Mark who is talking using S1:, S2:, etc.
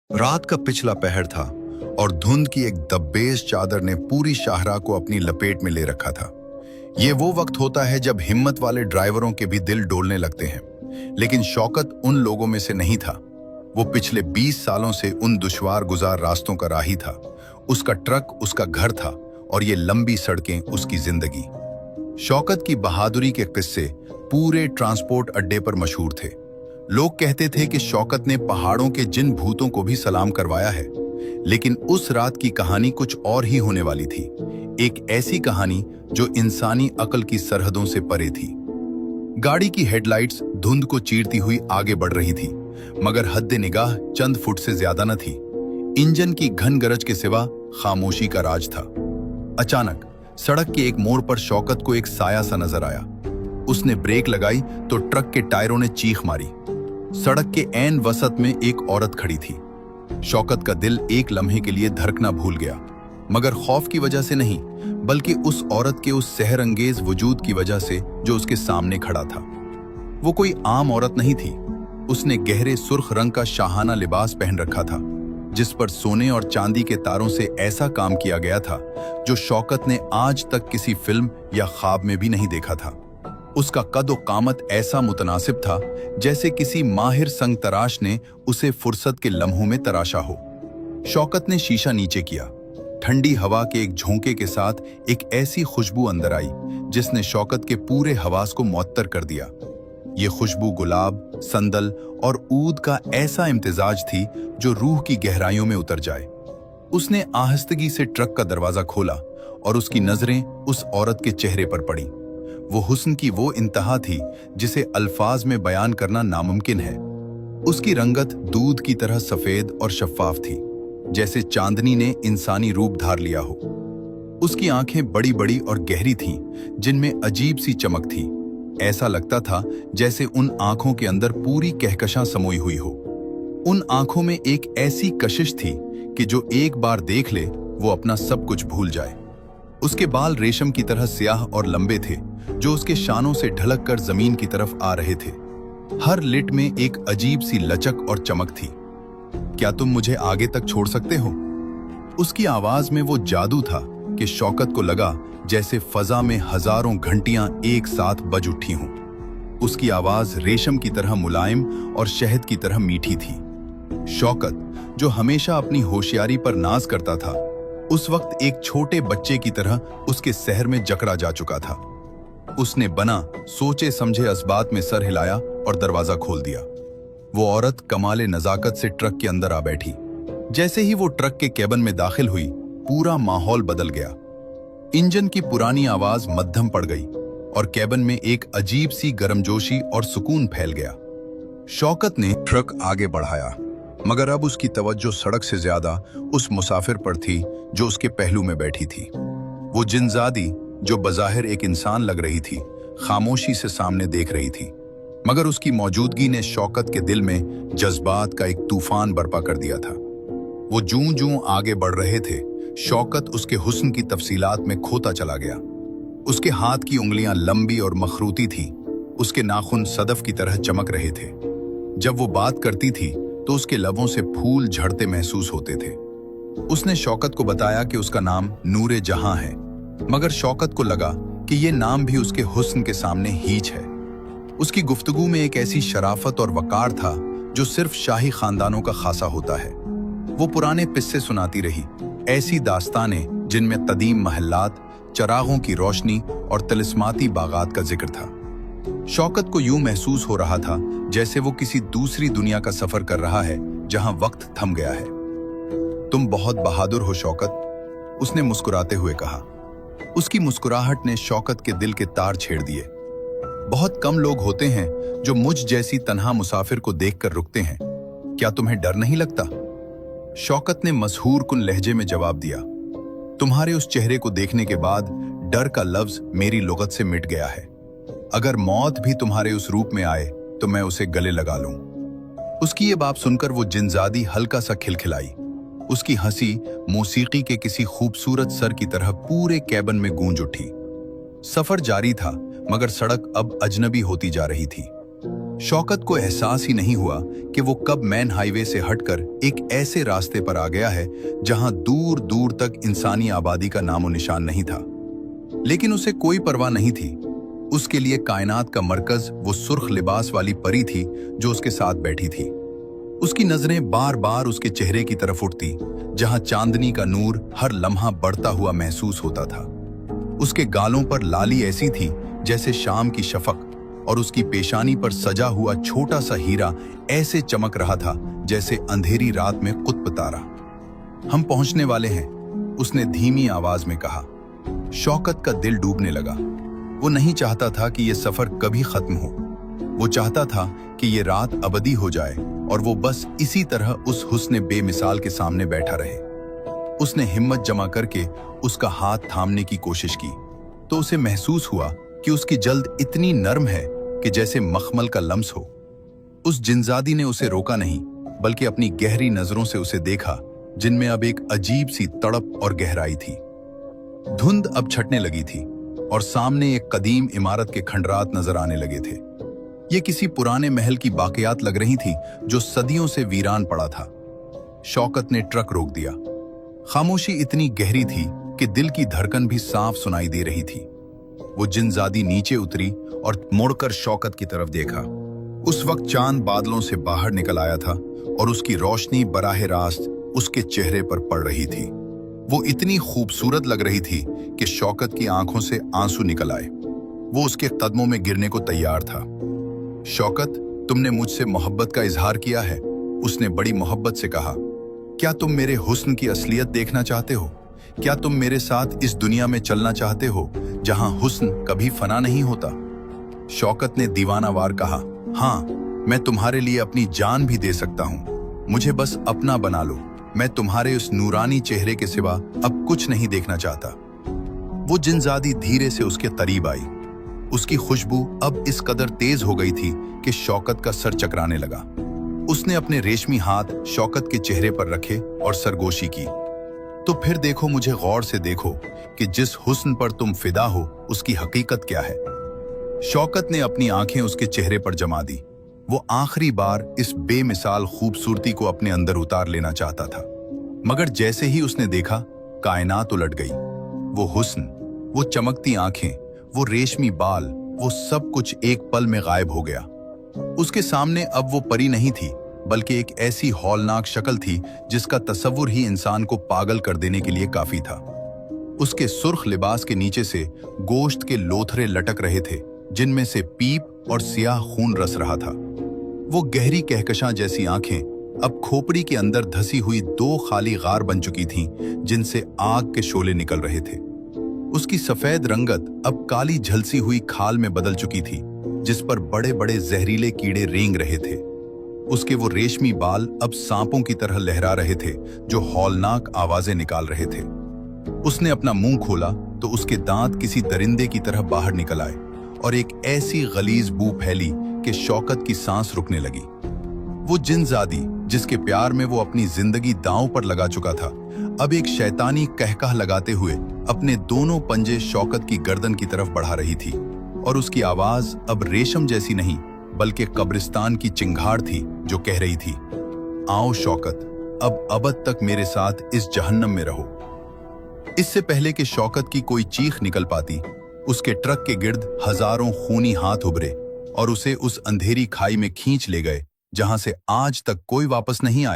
S1: रात का पिछला पहर था और धुंध की एक दब्बेज चादर ने पूरी शाहराह को अपनी लपेट में ले रखा था। ये वो वक्त होता है जब हिम्मत वाले ड्राइवरों के भी दिल डोलने लगते हैं, लेकिन शौकत उन लोगों में से नहीं था। वो पिछले 20 सालों से उन दुश्वार गुजार रास्तों का राही था। उसका ट्रक उसका घर था और ये लंबी सड़कें उसकी जिंदगी। शौकत की बहादुरी के किस्से पूरे ट्रांसपोर्ट अड्डे पर मशहूर थे। लोग कहते थे कि शौकत ने पहाड़ों के जिन भूतों को भी सलाम करवाया है, लेकिन उस रात की कहानी कुछ और ही होने वाली थी। एक ऐसी कहानी जो इंसानी अक्ल की सरहदों से परे थी। गाड़ी की हेडलाइट्स धुंध को चीरती हुई आगे बढ़ रही थी, मगर हद्दे निगाह चंद फुट से ज्यादा न थी। इंजन की घन गरज के सिवा खामोशी का राज था। अचानक सड़क के एक मोड़ पर शौकत को एक साया सा नजर आया। उसने ब्रेक लगाई तो ट्रक के टायरों ने चीख मारी। सड़क के ऐन वसत में एक औरत खड़ी थी। शौकत का दिल एक लम्हे के लिए धड़कना भूल गया, मगर खौफ की वजह से नहीं, बल्कि उस औरत के उस सहरंगेज वजूद की वजह से जो उसके सामने खड़ा था। वो कोई आम औरत नहीं थी। उसने गहरे सुर्ख रंग का शाहाना लिबास पहन रखा था, जिस पर सोने और चांदी के तारों से ऐसा काम किया गया था जो शौकत ने आज तक किसी फिल्म या ख्वाब में भी नहीं देखा था। उसका कद और कामत ऐसा मुतनासिब था जैसे किसी माहिर संग तराश ने उसे फुर्सत के लम्हों में तराशा हो। शौकत ने शीशा नीचे किया। ठंडी हवा के एक झोंके के साथ एक ऐसी खुशबू अंदर आई जिसने शौकत के पूरे हवास को मुअत्तर कर दिया। ये खुशबू गुलाब, संदल और ऊद का ऐसा इम्तिजाज थी जो रूह की गहराइयों में उतर जाए। उसने आहिस्तगी से ट्रक का दरवाजा खोला और उसकी नजरें उस औरत के चेहरे पर पड़ी। वो हुस्न की वो इंतहा थी जिसे अल्फाज में बयान करना नामुमकिन है। उसकी रंगत दूध की तरह सफेद और शफ्फाफ थी, जैसे चांदनी ने इंसानी रूप धार लिया हो। उसकी आंखें बड़ी बड़ी और गहरी थीं, जिनमें अजीब सी चमक थी। ऐसा लगता था जैसे उन आंखों के अंदर पूरी कहकशां समोई हुई हो। उन आंखों में एक ऐसी कशिश थी कि जो एक बार देख ले वो अपना सब कुछ भूल जाए। उसके बाल रेशम की तरह स्याह और लंबे थे, जो उसके शानों से ढलक कर जमीन की तरफ आ रहे थे। हर लिट में एक अजीब सी लचक और चमक थी। क्या तुम मुझे आगे तक छोड़ सकते हो? उसकी आवाज में वो जादू था कि शौकत को लगा जैसे फजा में हजारों घंटियां एक साथ बज उठी हों। उसकी आवाज रेशम की तरह मुलायम और शहद की तरह मीठी थी। शौकत, जो हमेशा अपनी होशियारी पर नाज करता था, उस वक्त एक छोटे बच्चे की तरह उसके सहर में जकड़ा जा चुका था। उसने बना सोचे समझे असबात में सर हिलाया और दरवाजा खोल दिया। वो औरत कमाले नजाकत से ट्रक के अंदर आ बैठी। जैसे ही वो ट्रक के केबिन में दाखिल हुई, पूरा माहौल बदल गया। इंजन की पुरानी आवाज मध्यम पड़ गई और केबिन में एक अजीब सी गर्मजोशी और सुकून फैल गया। शौकत ने ट्रक आगे बढ़ाया, मगर अब उसकी तवज्जो सड़क से ज्यादा उस मुसाफिर पर थी जो उसके पहलू में बैठी थी। वो जिनजादी, जो बज़ाहिर एक इंसान लग रही थी, खामोशी से सामने देख रही थी, मगर उसकी मौजूदगी ने शौकत के दिल में जज्बात का एक तूफान बर्पा कर दिया था। वो जूं जूं आगे बढ़ रहे थे, शौकत उसके हुस्न की तफसीलात में खोता चला गया। उसके हाथ की उंगलियां लंबी और मखरूती थी। उसके नाखून सदफ की तरह चमक रहे थे। जब वो बात करती थी तो उसके लबों से फूल झड़ते महसूस होते थे। उसने शौकत को बताया कि उसका नाम नूरे जहां है, मगर शौकत को लगा कि ये नाम भी उसके हुस्न के सामने हीच है। उसकी गुफ्तगू में एक ऐसी शराफत और वकार था जो सिर्फ शाही खानदानों का खासा होता है। वो पुराने किस्से सुनाती रही, ऐसी दास्तानें जिनमें कदीम महल्लात, चरागों की रोशनी और तिलिस्माती बागात का जिक्र था। शौकत को यूं महसूस हो रहा था जैसे वो किसी दूसरी दुनिया का सफर कर रहा है जहां वक्त थम गया है। तुम बहुत बहादुर हो शौकत, उसने मुस्कुराते हुए कहा। उसकी मुस्कुराहट ने शौकत के दिल के तार छेड़ दिए। बहुत कम लोग होते हैं जो मुझ जैसी तन्हा मुसाफिर को देखकर रुकते हैं। क्या तुम्हें डर नहीं लगता? शौकत ने मसहूर कुन लहजे में जवाब दिया। तुम्हारे उस चेहरे को देखने के बाद डर का लफ्ज मेरी लुगत से मिट गया है। अगर मौत भी तुम्हारे उस रूप में आए तो मैं उसे गले लगा लूं। उसकी ये बात सुनकर वो जिनजादी हल्का सा खिलखिलाई। उसकी हंसी मौसीकी के किसी खूबसूरत सर की तरह पूरे केबिन में गूंज उठी। सफर जारी था, मगर सड़क अब अजनबी होती जा रही थी। शौकत को एहसास ही नहीं हुआ कि वो कब मेन हाईवे से हटकर एक ऐसे रास्ते पर आ गया है जहां दूर दूर तक इंसानी आबादी का नामो निशान नहीं था। लेकिन उसे कोई परवाह नहीं थी। उसके लिए कायनात का मरकज वो सुर्ख लिबास वाली परी थी जो उसके साथ बैठी थी। उसकी नजरें बार बार उसके चेहरे की तरफ उठती, जहां चांदनी का नूर हर लम्हा बढ़ता हुआ महसूस होता था। उसके गालों पर लाली ऐसी थी जैसे शाम की शफक, और उसकी पेशानी पर सजा हुआ छोटा सा हीरा ऐसे चमक रहा था जैसे अंधेरी रात में कुतुब तारा। हम पहुंचने वाले हैं, उसने धीमी आवाज में कहा। शौकत का दिल डूबने लगा। वो नहीं चाहता था कि यह सफर कभी खत्म हो। वो चाहता था कि ये रात अबदी हो जाए और वो बस इसी तरह उस हुस्न बेमिसाल के सामने बैठा रहे। उसने हिम्मत जमा करके उसका हाथ थामने की कोशिश की तो उसे महसूस हुआ कि उसकी जल्द इतनी नर्म है कि जैसे मखमल का लम्स हो। उस जिनजादी ने उसे रोका नहीं, बल्कि अपनी गहरी नजरों से उसे देखा, जिनमें अब एक अजीब सी तड़प और गहराई थी। धुंध अब छटने लगी थी और सामने एक कदीम इमारत के खंडरात नजर आने लगे थे। ये किसी पुराने महल की बाकियात लग रही थी जो सदियों से वीरान पड़ा था। शौकत ने ट्रक रोक दिया। खामोशी इतनी गहरी थी कि दिल की धड़कन भी साफ सुनाई दे रही थी। वो जिनजादी नीचे उतरी और मुड़कर शौकत की तरफ देखा। उस वक्त चांद बादलों से बाहर निकल आया था और उसकी रोशनी बराह रास्त उसके चेहरे पर पड़ रही थी। वो इतनी खूबसूरत लग रही थी कि शौकत की आंखों से आंसू निकल आए। वो उसके कदमों में गिरने को तैयार था। शौकत, तुमने मुझसे मोहब्बत का इजहार किया है, उसने बड़ी मोहब्बत से कहा। क्या तुम मेरे हुस्न की असलियत देखना चाहते हो? क्या तुम मेरे साथ इस दुनिया में चलना चाहते हो जहां हुस्न कभी फना नहीं होता? शौकत ने दीवानावार कहा, हाँ, मैं तुम्हारे लिए अपनी जान भी दे सकता हूं। मुझे बस अपना बना लो। मैं तुम्हारे उस नूरानी चेहरे के सिवा अब कुछ नहीं देखना चाहता। वो जिनजादी धीरे से उसके करीब आई। उसकी खुशबू अब इस कदर तेज हो गई थी कि शौकत का सर चकराने लगा। उसने अपने रेशमी हाथ शौकत के चेहरे पर रखे और सरगोशी की। तो फिर देखो, मुझे गौर से देखो कि जिस हुस्न पर तुम फिदा हो उसकी हकीकत क्या है। शौकत ने अपनी आंखें उसके चेहरे पर जमा दी। वो आखिरी बार इस बेमिसाल खूबसूरती को अपने अंदर उतार लेना चाहता था, मगर जैसे ही उसने देखा, कायनात उलट गई। वो हुस्न, वो चमकती आंखें, वो रेशमी बाल, वो सब कुछ एक पल में गायब हो गया। उसके सामने अब वो परी नहीं थी, बल्कि एक ऐसी हौलनाक शक्ल थी जिसका तसव्वुर ही इंसान को पागल कर देने के लिए काफी था। उसके सुर्ख लिबास के नीचे से गोश्त के लोथरे लटक रहे थे, जिनमें से पीप और सियाह खून रस रहा था। वो गहरी कहकशां जैसी आंखें अब खोपड़ी के अंदर धसी हुई दो खाली गार बन चुकी थीं, जिनसे आग के शोले निकल रहे थे। उसकी सफेद रंगत अब काली झलसी हुई खाल में बदल चुकी थी, जिस पर बड़े बड़े जहरीले कीड़े रेंग रहे थे। उसके वो रेशमी बाल अब सांपों की तरह लहरा रहे थे, जो हौलनाक आवाजें निकाल रहे थे। उसने अपना मुंह खोला तो उसके दांत किसी दरिंदे की तरह बाहर निकल आए और एक ऐसी गलीज बू फैली कि शौकत की सांस रुकने लगी। वो जिनजादी, जिसके प्यार में वो अपनी जिंदगी दांव पर लगा चुका था, अब एक शैतानी कहकह लगाते हुए अपने दोनों पंजे शौकत की गर्दन की तरफ बढ़ा रही थी, और उसकी आवाज अब रेशम जैसी नहीं बल्कि कब्रिस्तान की चिंगाड़ थी, जो कह रही थी, आओ शौकत, अब अबद तक मेरे साथ इस जहन्नम में रहो। इससे पहले कि शौकत की कोई चीख निकल पाती, उसके ट्रक के गिर्द हजारों खूनी हाथ उभरे और उसे उस अंधेरी खाई में खींच ले गए, जहां से आज तक कोई वापस नहीं आया।